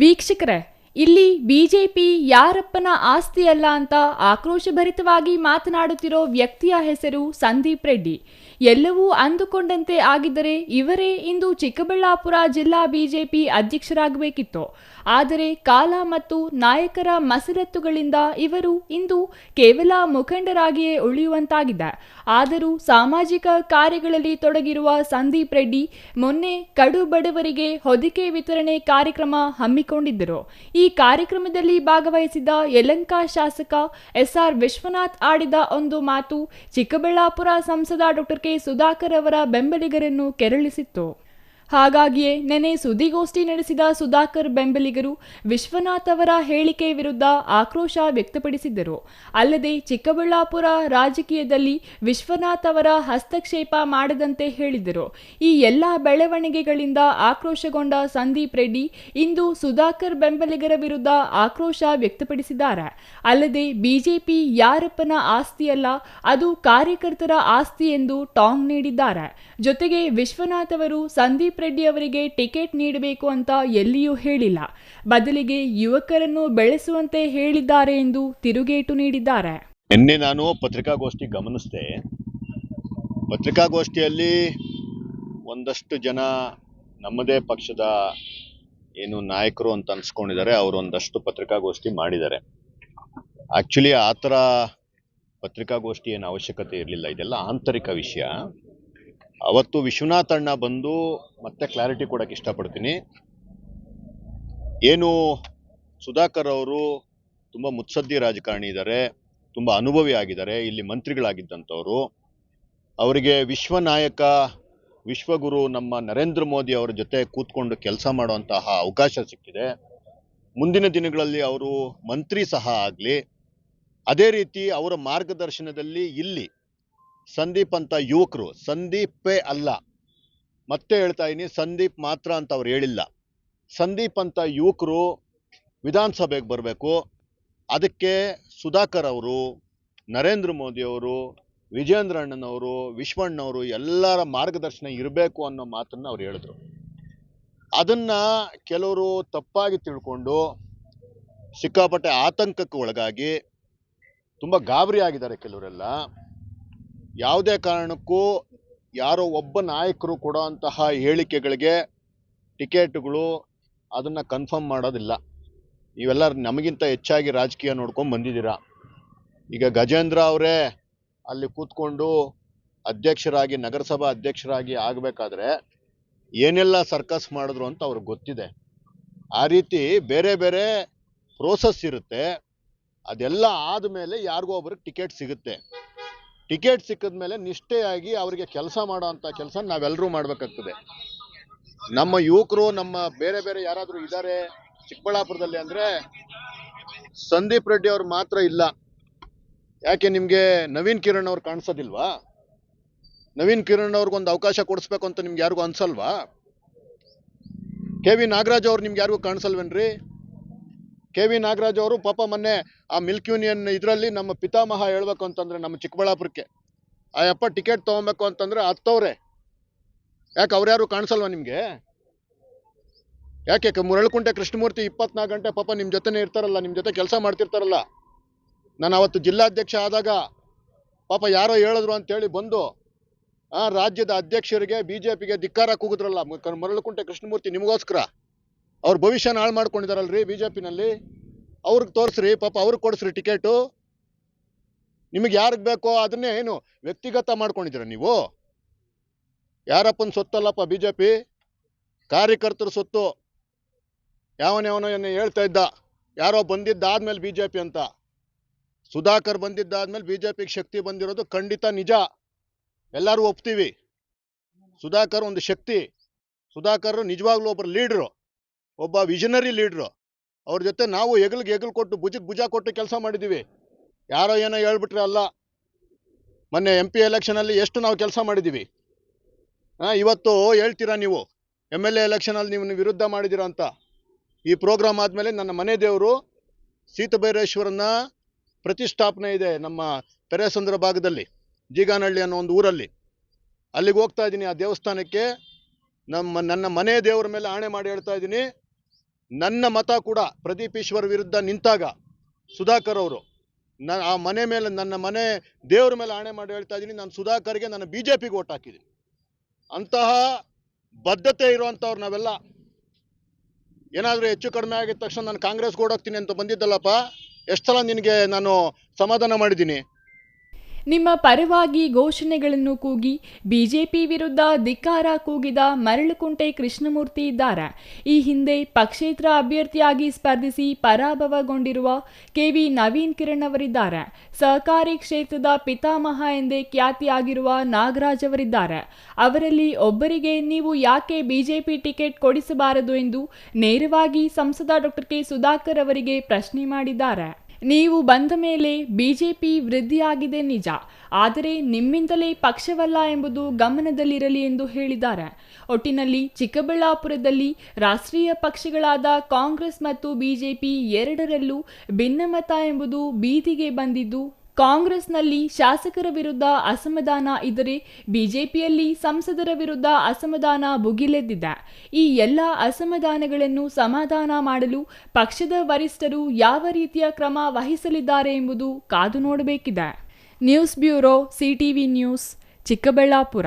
ವೀಕ್ಷಕರೇ, ಇಲ್ಲಿ ಬಿಜೆಪಿ ಯಾರಪ್ಪನ ಆಸ್ತಿ ಅಲ್ಲ ಅಂತ ಆಕ್ರೋಶಭರಿತವಾಗಿ ಮಾತನಾಡುತ್ತಿರೋ ವ್ಯಕ್ತಿಯ ಹೆಸರು ಸಂದೀಪ್ ರೆಡ್ಡಿ. ಎಲ್ಲವೂ ಅಂದುಕೊಂಡಂತೆ ಆಗಿದ್ದರೆ ಇವರೇ ಇಂದು ಚಿಕ್ಕಬಳ್ಳಾಪುರ ಜಿಲ್ಲಾ ಬಿಜೆಪಿ ಅಧ್ಯಕ್ಷರಾಗಬೇಕಿತ್ತು. ಆದರೆ ಕಾಲ ಮತ್ತು ನಾಯಕರ ಮಸರತ್ತುಗಳಿಂದ ಇವರು ಇಂದು ಕೇವಲ ಮುಖಂಡರಾಗಿಯೇ ಉಳಿಯುವಂತಾಗಿದೆ. ಆದರೂ ಸಾಮಾಜಿಕ ಕಾರ್ಯಗಳಲ್ಲಿ ತೊಡಗಿರುವ ಸಂದೀಪ್ ರೆಡ್ಡಿ ಮೊನ್ನೆ ಕಡು ಬಡವರಿಗೆ ಹೊದಿಕೆ ವಿತರಣೆ ಕಾರ್ಯಕ್ರಮ ಹಮ್ಮಿಕೊಂಡಿದ್ದರು. ಈ ಕಾರ್ಯಕ್ರಮದಲ್ಲಿ ಭಾಗವಹಿಸಿದ್ದ ಯಲಹಂಕ ಶಾಸಕ ಎಸ್.ಆರ್. ವಿಶ್ವನಾಥ್ ಆಡಿದ ಒಂದು ಮಾತು ಚಿಕ್ಕಬಳ್ಳಾಪುರ ಸಂಸದ ಡಾ ಕೆ. ಸುಧಾಕರ್ ಅವರ ಬೆಂಬಲಿಗರನ್ನು ಕೆರಳಿಸಿತ್ತು. ಹಾಗಾಗಿಯೇ ನೆನೆ ಸುದ್ದಿಗೋಷ್ಠಿ ನಡೆಸಿದ ಸುಧಾಕರ್ ಬೆಂಬಲಿಗರು ವಿಶ್ವನಾಥ್ ಅವರ ಹೇಳಿಕೆ ವಿರುದ್ಧ ಆಕ್ರೋಶ ವ್ಯಕ್ತಪಡಿಸಿದ್ದರು. ಅಲ್ಲದೆ ಚಿಕ್ಕಬಳ್ಳಾಪುರ ರಾಜಕೀಯದಲ್ಲಿ ವಿಶ್ವನಾಥ್ ಅವರ ಹಸ್ತಕ್ಷೇಪ ಮಾಡದಂತೆ ಹೇಳಿದರು. ಈ ಎಲ್ಲ ಬೆಳವಣಿಗೆಗಳಿಂದ ಆಕ್ರೋಶಗೊಂಡ ಸಂದೀಪ್ ರೆಡ್ಡಿ ಇಂದು ಸುಧಾಕರ್ ಬೆಂಬಲಿಗರ ವಿರುದ್ಧ ಆಕ್ರೋಶ ವ್ಯಕ್ತಪಡಿಸಿದ್ದಾರೆ. ಅಲ್ಲದೆ ಬಿಜೆಪಿ ಯಾರಪ್ಪನ ಆಸ್ತಿಯಲ್ಲ, ಅದು ಕಾರ್ಯಕರ್ತರ ಆಸ್ತಿ ಎಂದು ಟಾಂಗ್ ನೀಡಿದ್ದಾರೆ. ಜೊತೆಗೆ ವಿಶ್ವನಾಥ್ ಅವರು ಸಂದೀಪ್ ರೆಡ್ಡಿ ಅವರಿಗೆ ಟಿಕೆಟ್ ನೀಡಬೇಕು ಅಂತ ಎಲ್ಲಿಯೂ ಹೇಳಿಲ್ಲ, ಬದಲಿಗೆ ಯುವಕರನ್ನು ಬೆಳೆಸುವಂತೆ ಹೇಳಿದ್ದಾರೆ ಎಂದು ತಿರುಗೇಟು ನೀಡಿದ್ದಾರೆ. ನಿನ್ನೆ ನಾನು ಪತ್ರಿಕಾಗೋಷ್ಠಿ ಗಮನಿಸಿದೆ. ಪತ್ರಿಕಾಗೋಷ್ಠಿಯಲ್ಲಿ ಒಂದಷ್ಟು ಜನ ನಮ್ಮದೇ ಪಕ್ಷದ ಏನು ನಾಯಕರು ಅಂತ ಅನ್ಸ್ಕೊಂಡಿದ್ದಾರೆ, ಅವರು ಒಂದಷ್ಟು ಪತ್ರಿಕಾಗೋಷ್ಠಿ ಮಾಡಿದ್ದಾರೆ. ಆಕ್ಚುಲಿ ಆ ಥರ ಪತ್ರಿಕಾಗೋಷ್ಠಿ ಏನು ಅವಶ್ಯಕತೆ ಇರಲಿಲ್ಲ. ಇದೆಲ್ಲ ಆಂತರಿಕ ವಿಷಯ. ಅವತ್ತು ವಿಶ್ವನಾಥ್ ಅಣ್ಣ ಬಂದು ಮತ್ತೆ ಕ್ಲಾರಿಟಿ ಕೊಡಕ್ಕೆ ಇಷ್ಟಪಡ್ತೀನಿ. ಏನು ಸುಧಾಕರ್ ಅವರು ತುಂಬ ಮುತ್ಸದ್ದಿ ರಾಜಕಾರಣಿ ಇದ್ದಾರೆ, ತುಂಬ ಅನುಭವಿ ಆಗಿದ್ದಾರೆ, ಇಲ್ಲಿ ಮಂತ್ರಿಗಳಾಗಿದ್ದಂಥವ್ರು. ಅವರಿಗೆ ವಿಶ್ವನಾಯಕ ವಿಶ್ವಗುರು ನಮ್ಮ ನರೇಂದ್ರ ಮೋದಿ ಅವರ ಜೊತೆ ಕೂತ್ಕೊಂಡು ಕೆಲಸ ಮಾಡುವಂತಹ ಅವಕಾಶ ಸಿಕ್ಕಿದೆ. ಮುಂದಿನ ದಿನಗಳಲ್ಲಿ ಅವರು ಮಂತ್ರಿ ಸಹ ಆಗಲಿ. ಅದೇ ರೀತಿ ಅವರ ಮಾರ್ಗದರ್ಶನದಲ್ಲಿ ಇಲ್ಲಿ ಸಂದೀಪ್ ಅಂತ ಯುವಕರು, ಸಂದೀಪೇ ಅಲ್ಲ, ಮತ್ತೆ ಹೇಳ್ತಾ ಇದ್ದೀನಿ, ಸಂದೀಪ್ ಮಾತ್ರ ಅಂತ ಅವ್ರು ಹೇಳಿಲ್ಲ, ಸಂದೀಪ್ ಅಂತ ಯುವಕರು ವಿಧಾನಸಭೆಗೆ ಬರಬೇಕು. ಅದಕ್ಕೆ ಸುಧಾಕರ್ ಅವರು, ನರೇಂದ್ರ ಮೋದಿ ಅವರು, ವಿಜೇಂದ್ರ ಅಣ್ಣನವರು, ವಿಶ್ವಣ್ಣವರು ಎಲ್ಲರ ಮಾರ್ಗದರ್ಶನ ಇರಬೇಕು ಅನ್ನೋ ಮಾತನ್ನು ಅವ್ರು ಹೇಳಿದ್ರು. ಅದನ್ನ ಕೆಲವರು ತಪ್ಪಾಗಿ ತಿಳ್ಕೊಂಡು ಸಿಕ್ಕಾಪಟ್ಟೆ ಆತಂಕಕ್ಕೆ ಒಳಗಾಗಿ ತುಂಬ ಗಾಬರಿ ಆಗಿದ್ದಾರೆ ಕೆಲವರೆಲ್ಲ. ಯಾವುದೇ ಕಾರಣಕ್ಕೂ ಯಾರೋ ಒಬ್ಬ ನಾಯಕರು ಕೊಡೋಂತಹ ಹೇಳಿಕೆಗಳಿಗೆ ಟಿಕೆಟ್ಗಳು ಅದನ್ನು ಕನ್ಫರ್ಮ್ ಮಾಡೋದಿಲ್ಲ. ನೀವೆಲ್ಲ ನಮಗಿಂತ ಹೆಚ್ಚಾಗಿ ರಾಜಕೀಯ ನೋಡ್ಕೊಂಡು ಬಂದಿದ್ದೀರಾ. ಈಗ ಗಜೇಂದ್ರ ಅವರೇ ಅಲ್ಲಿ ಕೂತ್ಕೊಂಡು ಅಧ್ಯಕ್ಷರಾಗಿ, ನಗರಸಭಾ ಅಧ್ಯಕ್ಷರಾಗಿ ಆಗಬೇಕಾದ್ರೆ ಏನೆಲ್ಲ ಸರ್ಕಸ್ ಮಾಡಿದ್ರು ಅಂತ ಅವ್ರಿಗೆ ಗೊತ್ತಿದೆ. ಆ ರೀತಿ ಬೇರೆ ಬೇರೆ ಪ್ರೋಸೆಸ್ ಇರುತ್ತೆ. ಅದೆಲ್ಲ ಆದಮೇಲೆ ಯಾರಿಗೋ ಒಬ್ರಿಗೆ ಟಿಕೆಟ್ ಸಿಗುತ್ತೆ. ಟಿಕೆಟ್ ಸಿಕ್ಕಿದ ಮೇಲೆ ನಿಷ್ಠೆಯಾಗಿ ಅವರಿಗೆ ಕೆಲಸ ಮಾಡೋ ಅಂಥ ಕೆಲಸ ನಾವೆಲ್ಲರೂ ಮಾಡಬೇಕಾಗ್ತದೆ. ನಮ್ಮ ಯುವಕರು, ನಮ್ಮ ಬೇರೆ ಬೇರೆ ಯಾರಾದರೂ ಇದ್ದಾರೆ ಚಿಕ್ಕಬಳ್ಳಾಪುರದಲ್ಲಿ ಅಂದರೆ ಸಂದೀಪ್ ರೆಡ್ಡಿ ಅವ್ರು ಮಾತ್ರ ಇಲ್ಲ. ಯಾಕೆ ನಿಮಗೆ ನವೀನ್ ಕಿರಣ್ ಅವ್ರು ಕಾಣಿಸೋದಿಲ್ವಾ? ನವೀನ್ ಕಿರಣ್ ಅವ್ರಿಗೊಂದು ಅವಕಾಶ ಕೊಡಿಸ್ಬೇಕು ಅಂತ ನಿಮ್ಗೆ ಯಾರಿಗೂ ಅನ್ಸಲ್ವಾ? ಕೆ.ವಿ. ನಾಗರಾಜ್ ಅವ್ರು ನಿಮ್ಗೆ ಯಾರಿಗೂ ಕಾಣಿಸಲ್ವೇನ್ರಿ? ಕೆ.ವಿ. ನಾಗರಾಜ್ ಅವರು ಪಾಪ ಮೊನ್ನೆ ಆ ಮಿಲ್ಕ್ ಯೂನಿಯನ್ ಇದರಲ್ಲಿ ನಮ್ಮ ಪಿತಾಮಹ ಹೇಳ್ಬೇಕು ಅಂತಂದ್ರೆ ನಮ್ಮ ಚಿಕ್ಕಬಳ್ಳಾಪುರಕ್ಕೆ ಆ ಯಪ್ಪ ಟಿಕೆಟ್ ತೊಗೊಬೇಕು ಅಂತಂದ್ರೆ ಹತ್ತವ್ರೆ. ಯಾಕೆ ಅವ್ರ್ಯಾರು ಕಾಣಿಸಲ್ವಾ ನಿಮಗೆ? ಯಾಕೆ ಮುರಳಕುಂಟೆ ಕೃಷ್ಣಮೂರ್ತಿ 24 ಗಂಟೆ ಪಾಪ ನಿಮ್ಮ ಜೊತೆನೇ ಇರ್ತಾರಲ್ಲ, ನಿಮ್ಮ ಜೊತೆ ಕೆಲಸ ಮಾಡ್ತಿರ್ತಾರಲ್ಲ. ನಾನು ಅವತ್ತು ಜಿಲ್ಲಾಧ್ಯಕ್ಷ ಆದಾಗ ಪಾಪ ಯಾರೋ ಹೇಳಿದ್ರು ಅಂತೇಳಿ ಬಂದು ರಾಜ್ಯದ ಅಧ್ಯಕ್ಷರಿಗೆ ಬಿಜೆಪಿಗೆ ಧಿಕ್ಕಾರ ಕೂಗಿದ್ರಲ್ಲ ಮುರಳಕುಂಟೆ ಕೃಷ್ಣಮೂರ್ತಿ. ನಿಮಗೋಸ್ಕರ ಅವ್ರ ಭವಿಷ್ಯನ ಹಾಳು ಮಾಡ್ಕೊಂಡಿದಾರಲ್ರಿ ಬಿಜೆಪಿನಲ್ಲಿ. ಅವ್ರಿಗೆ ತೋರಿಸ್ರಿ, ಪಾಪ ಅವ್ರಿಗೆ ಕೊಡಿಸ್ರಿ ಟಿಕೆಟು. ನಿಮಗೆ ಯಾರಿಗೆ ಬೇಕೋ ಅದನ್ನೇ ಏನು ವ್ಯಕ್ತಿಗತ ಮಾಡ್ಕೊಂಡಿದ್ದೀರ ನೀವು? ಯಾರಪ್ಪನ ಸೊತ್ತಲ್ಲಪ್ಪ ಬಿಜೆಪಿ, ಕಾರ್ಯಕರ್ತರ ಸೊತ್ತು. ಯಾವನೋ ಹೇಳ್ತಾ ಇದ್ದ, ಯಾರೋ ಬಂದಿದ್ದಾದ್ಮೇಲೆ ಬಿಜೆಪಿ ಅಂತ. ಸುಧಾಕರ್ ಬಂದಿದ್ದಾದ್ಮೇಲೆ ಬಿಜೆಪಿಗೆ ಶಕ್ತಿ ಬಂದಿರೋದು ಖಂಡಿತ ನಿಜ, ಎಲ್ಲರೂ ಒಪ್ತೀವಿ. ಸುಧಾಕರ್ ಒಂದು ಶಕ್ತಿ. ಸುಧಾಕರ್ ನಿಜವಾಗ್ಲೂ ಒಬ್ಬರು ಲೀಡ್ರು, ಒಬ್ಬ ವಿಷನರಿ ಲೀಡ್ರು. ಅವ್ರ ಜೊತೆ ನಾವು ಹೆಗಲು ಕೊಟ್ಟು ಭುಜಕ್ಕೆ ಭುಜ ಕೊಟ್ಟು ಕೆಲಸ ಮಾಡಿದ್ದೀವಿ. ಯಾರೋ ಏನೋ ಹೇಳ್ಬಿಟ್ರೆ ಅಲ್ಲ. ಮೊನ್ನೆ MP ಎಲೆಕ್ಷನಲ್ಲಿ ಎಷ್ಟು ನಾವು ಕೆಲಸ ಮಾಡಿದ್ದೀವಿ. ಇವತ್ತು ಹೇಳ್ತೀರಾ ನೀವು MLA ಎಲೆಕ್ಷನಲ್ಲಿ ನೀವು ವಿರುದ್ಧ ಮಾಡಿದ್ದೀರಾ ಅಂತ. ಈ ಪ್ರೋಗ್ರಾಮ್ ಆದಮೇಲೆ ನನ್ನ ಮನೆ ದೇವರು ಸೀತಬೈರೇಶ್ವರನ ಪ್ರತಿಷ್ಠಾಪನೆ ಇದೆ ನಮ್ಮ ಪೆರೇಸಂದ್ರ ಭಾಗದಲ್ಲಿ, ಜೀಗಾನಹಳ್ಳಿ ಅನ್ನೋ ಒಂದು ಊರಲ್ಲಿ. ಅಲ್ಲಿಗೆ ಹೋಗ್ತಾ ಇದ್ದೀನಿ. ಆ ದೇವಸ್ಥಾನಕ್ಕೆ ನನ್ನ ಮನೆ ದೇವರ ಮೇಲೆ ಆಣೆ ಮಾಡಿ ಹೇಳ್ತಾ ಇದ್ದೀನಿ, ನನ್ನ ಮತ ಕೂಡ ಪ್ರದೀಪ್ ಈಶ್ವರ್ ವಿರುದ್ಧ ನಿಂತಾಗ ಸುಧಾಕರ್ ಅವರು ಆ ಮನೆ ಮೇಲೆ, ನನ್ನ ಮನೆ ದೇವ್ರ ಮೇಲೆ ಆಣೆ ಮಾಡಿ ಹೇಳ್ತಾ ಇದ್ದೀನಿ, ನಾನು ಸುಧಾಕರ್ಗೆ ನನ್ನ BJPಗೆ ಓಟ್ ಹಾಕಿದ್ದೀನಿ. ಅಂತಹ ಬದ್ಧತೆ ಇರುವಂಥವ್ರು ನಾವೆಲ್ಲ. ಏನಾದರೂ ಹೆಚ್ಚು ಕಡಿಮೆ ಆಗಿದ ತಕ್ಷಣ ನಾನು ಕಾಂಗ್ರೆಸ್ಗೆ ಓಡೋಗ್ತೀನಿ ಅಂತ ಬಂದಿದ್ದಲ್ಲಪ್ಪ. ಎಷ್ಟು ಸಲ ನಿನಗೆ ನಾನು ಸಮಾಧಾನ ಮಾಡಿದ್ದೀನಿ. ನಿಮ್ಮ ಪರವಾಗಿ ಘೋಷಣೆಗಳನ್ನು ಕೂಗಿ ಬಿಜೆಪಿ ವಿರುದ್ಧ ಧಿಕ್ಕಾರ ಕೂಗಿದ ಮರಳುಕುಂಟೆ ಕೃಷ್ಣಮೂರ್ತಿ ಇದ್ದಾರೆ. ಈ ಹಿಂದೆ ಪಕ್ಷೇತರ ಅಭ್ಯರ್ಥಿಯಾಗಿ ಸ್ಪರ್ಧಿಸಿ ಪರಾಭವಗೊಂಡಿರುವ KV ನವೀನ್ ಕಿರಣ್ ಅವರಿದ್ದಾರೆ. ಸಹಕಾರಿ ಕ್ಷೇತ್ರದ ಪಿತಾಮಹ ಎಂದೇ ಖ್ಯಾತಿಯಾಗಿರುವ ನಾಗರಾಜ್ ಅವರಿದ್ದಾರೆ. ಅವರಲ್ಲಿ ಒಬ್ಬರಿಗೆ ನೀವು ಯಾಕೆ ಬಿಜೆಪಿ ಟಿಕೆಟ್ ಕೊಡಿಸಬಾರದು ಎಂದು ನೇರವಾಗಿ ಸಂಸದ ಡಾಕ್ಟರ್ ಕೆ ಸುಧಾಕರ್ ಅವರಿಗೆ ಪ್ರಶ್ನೆ ಮಾಡಿದ್ದಾರೆ. ನೀವು ಬಂದ ಮೇಲೆ ಬಿಜೆಪಿ ವೃದ್ಧಿಯಾಗಿದೆ ನಿಜ, ಆದರೆ ನಿಮ್ಮಿಂದಲೇ ಪಕ್ಷವಲ್ಲ ಎಂಬುದು ಗಮನದಲ್ಲಿರಲಿ ಎಂದು ಹೇಳಿದ್ದಾರೆ. ಒಟ್ಟಿನಲ್ಲಿ ಚಿಕ್ಕಬಳ್ಳಾಪುರದಲ್ಲಿ ರಾಷ್ಟ್ರೀಯ ಪಕ್ಷಗಳಾದ ಕಾಂಗ್ರೆಸ್ ಮತ್ತು ಬಿಜೆಪಿ ಎರಡರಲ್ಲೂ ಭಿನ್ನಮತ ಎಂಬುದು ಬೀದಿಗೆ ಬಂದಿದ್ದು, ಕಾಂಗ್ರೆಸ್ನಲ್ಲಿ ಶಾಸಕರ ವಿರುದ್ಧ ಅಸಮಾಧಾನ ಇದ್ದರೆ ಬಿಜೆಪಿಯಲ್ಲಿ ಸಂಸದರ ವಿರುದ್ಧ ಅಸಮಾಧಾನ ಭುಗಿಲೆದ್ದಿದೆ. ಈ ಎಲ್ಲ ಅಸಮಾಧಾನಗಳನ್ನು ಸಮಾಧಾನ ಮಾಡಲು ಪಕ್ಷದ ವರಿಷ್ಠರು ಯಾವ ರೀತಿಯ ಕ್ರಮ ವಹಿಸಲಿದ್ದಾರೆ ಎಂಬುದು ಕಾದು ನೋಡಬೇಕಿದೆ. News bureau, CTV news, Chikkaballapur.